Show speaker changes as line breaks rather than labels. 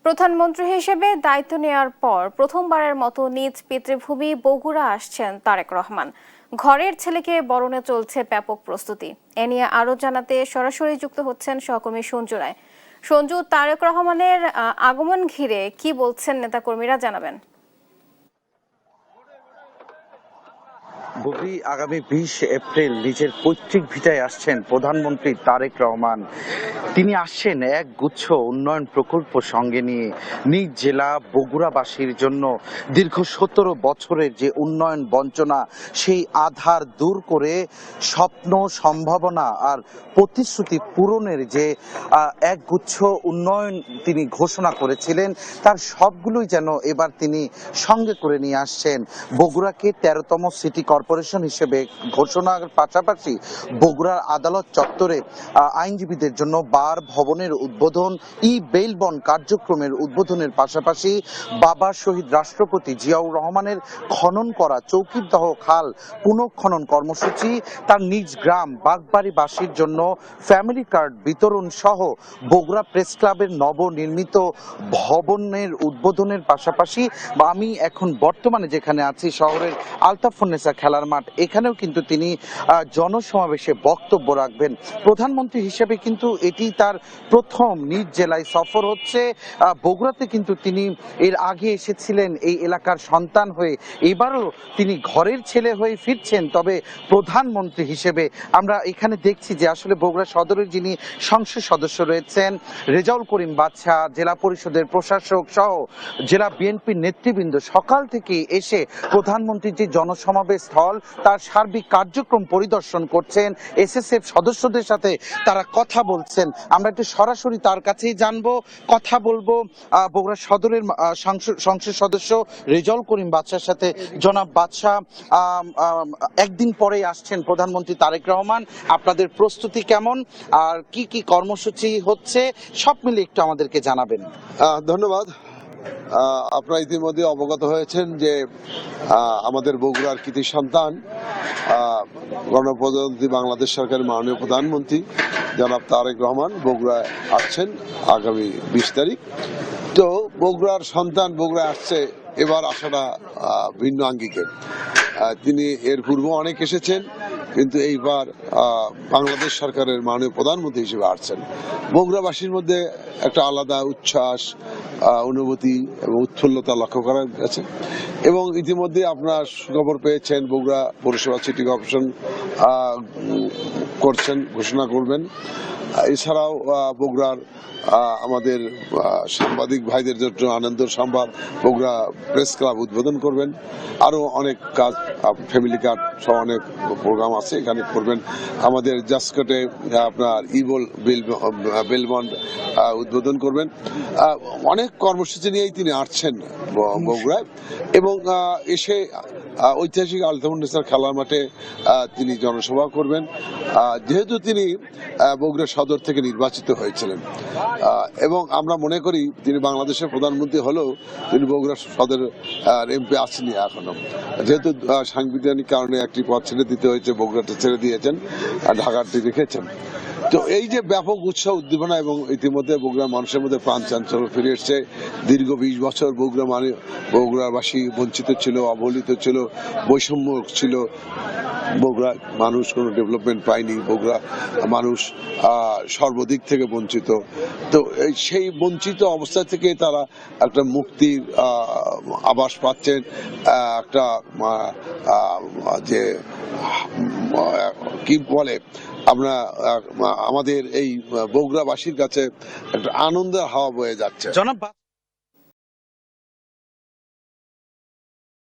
প্রধানমন্ত্রী হিসেবে দায়িত্ব নেওয়ার পর প্রথমবারের মতো নিজ পিতৃভূমি বগুড়া আসছেন তারেক রহমান। ঘরের ছেলেকে বরণে চলছে ব্যাপক প্রস্তুতি। এ নিয়ে আরো জানাতে সরাসরি যুক্ত হচ্ছেন সহকর্মী সঞ্জু রায়। সঞ্জু, তারেক রহমানের আগমন ঘিরে কি বলছেন নেতাকর্মীরা, জানাবেন।
বুবলি, আগামী 20 এপ্রিল নিজের পৈতৃক ভিটায় আসছেন প্রধানমন্ত্রী তারেক রহমান। তিনি আসছেন এক গুচ্ছ উন্নয়ন প্রকল্প সঙ্গে নিয়ে। নিজ জেলা বগুড়াবাসীর জন্য দীর্ঘ 17 বছরের যে উন্নয়ন বঞ্চনা, সেই আধার দূর করে স্বপ্ন, সম্ভাবনা আর প্রতিশ্রুতি পূরণের যে এক গুচ্ছ উন্নয়ন তিনি ঘোষণা করেছিলেন, তার সবগুলোই যেন এবার তিনি সঙ্গে করে নিয়ে আসছেন। বগুড়াকে 13তম সিটি কর্পোরেশন হিসেবে ঘোষণার পাশাপাশি বগুড়ার আদালত চত্বরে আইনজীবীদের জন্য বার ভবনের উদ্বোধন, বেইল বন্ড কার্যক্রমের উদ্বোধনের পাশাপাশি বাবা শহীদ রাষ্ট্রপতি জিয়াউর রহমানের খনন করা চৌকিরদহ খাল পুনঃখনন কর্মসূচি, তার নিজ গ্রাম বাগবাড়িবাসীর জন্য ফ্যামিলি কার্ড বিতরণ সহ বগুড়া প্রেস ক্লাবের নবনির্মিত ভবনের উদ্বোধনের পাশাপাশি আমি এখন বর্তমানে যেখানে আছি শহরের আলতাফুন্নেসা খেলার মাঠ, এখানেও কিন্তু তিনি জনসমাবেশে বক্তব্য রাখবেন। প্রধানমন্ত্রী হিসেবে কিন্তু এটি তার প্রথম নিজ জেলায় সফর হচ্ছে। বগুড়াতে কিন্তু তিনি এর আগে এসেছিলেন এই এলাকার সন্তান হয়ে, এবারও তিনি ঘরের ছেলে হয়ে ফিরছেন, তবে প্রধানমন্ত্রী হিসেবে। আমরা এখানে দেখছি যে আসলে বগুড়া সদরের যিনি সংসদ সদস্য রয়েছেন রেজাউল করিম বাদশা, জেলা পরিষদের প্রশাসক সহ জেলা বিএনপির নেতৃবৃন্দ সকাল থেকে এসে প্রধানমন্ত্রীর যে জনসমাবেশ স্থল তার সার্বিক কার্যক্রম পরিদর্শন করছেন। এসএসএফ সদস্যদের সাথে তারা কথা বলছেন। আমরা একটু সরাসরি তার কাছেই জানবো, কথা বলবো বগুড়া সদরের সংসদ সদস্য রেজাউল করিম বাদশার সাথে। জনাব বাদশা, একদিন পরেই আসছেন প্রধানমন্ত্রী তারেক রহমান, আপনাদের প্রস্তুতি কেমন আর কি কি কর্মসূচি হচ্ছে সব মিলে একটু আমাদেরকে জানাবেন।
ধন্যবাদ। আপনারা ইতিমধ্যে অবগত হয়েছেন যে আমাদের বগুড়ার কৃতি সন্তান গণপ্রজাতন্ত্রী বাংলাদেশ সরকারের মাননীয় প্রধানমন্ত্রী জনাব তারেক রহমান বগুড়ায় আসছেন আগামী 20 তারিখ। তো বগুড়ার সন্তান বগুড়ায় আসছে, এবার আসাটা ভিন্ন আঙ্গিকের। তিনি এর পূর্বে অনেক এসেছেন, কিন্তু এইবার বাংলাদেশ সরকারের মাননীয় প্রধানমন্ত্রী হিসেবে আসছেন। বগুড়াবাসীর মধ্যে একটা আলাদা উচ্ছ্বাস, অনুভূতি এবং উৎফুল্লতা লক্ষ্য করা গেছে। এবং ইতিমধ্যে আপনারা সুখবর পেয়েছেন, বগুড়া পৌরসভা সিটি কর্পোরেশন করছেন, ঘোষণা করবেন। এছাড়াও বগুড়ার আমাদের সাংবাদিক ভাইদের জন্য আনন্দ সংবাদ বগুড়া প্রেস ক্লাব উদ্বোধন করবেন। আরও অনেক কাজ, ফ্যামিলি কার্ড সহ অনেক প্রোগ্রাম আছে, এখানে করবেন। আমাদের জাসকটে আপনার বেইল বন্ড উদ্বোধন করবেন। অনেক কর্মসূচি নিয়েই তিনি আসছেন বগুড়ায় এবং এসে ঐতিহাসিক আলতাফুন্নেসা খেলার মাঠে তিনি জনসভা করবেন। যেহেতু তিনি বগুড়া সদর থেকে নির্বাচিত হয়েছিলেন এবং আমরা মনে করি তিনি বাংলাদেশের প্রধানমন্ত্রী হলেও তিনি বগুড়া সদর এমপি আসেনি এখনো, যেহেতু সাংবিধানিক কারণে একটি পদ ছেড়ে দিতে হয়েছে, বগুড়াটা ছেড়ে দিয়েছেন, ঢাকাটি রেখেছেন। তো এই যে ব্যাপক উৎসাহ উদ্দীপনা এবং ইতিমধ্যে বগুড়ার মানুষের মধ্যে প্রাণ চাঞ্চল্য ফিরে এসছে। দীর্ঘ 20 বছর বগুড়াবাসী বঞ্চিত ছিল, অবহেলিত ছিল, বৈষম্য ছিল। বগুড়া মানুষ কোনো ডেভেলপমেন্ট পায়নি, বগুড়া মানুষ সর্বদিক থেকে বঞ্চিত। তো সেই বঞ্চিত অবস্থা থেকে তারা একটা মুক্তির আভাস পাচ্ছেন, একটা যে কি বলে আমরা আমাদের এই বগুড়াবাসীর কাছে একটা আনন্দের হাওয়া বয়ে যাচ্ছে।
জনাব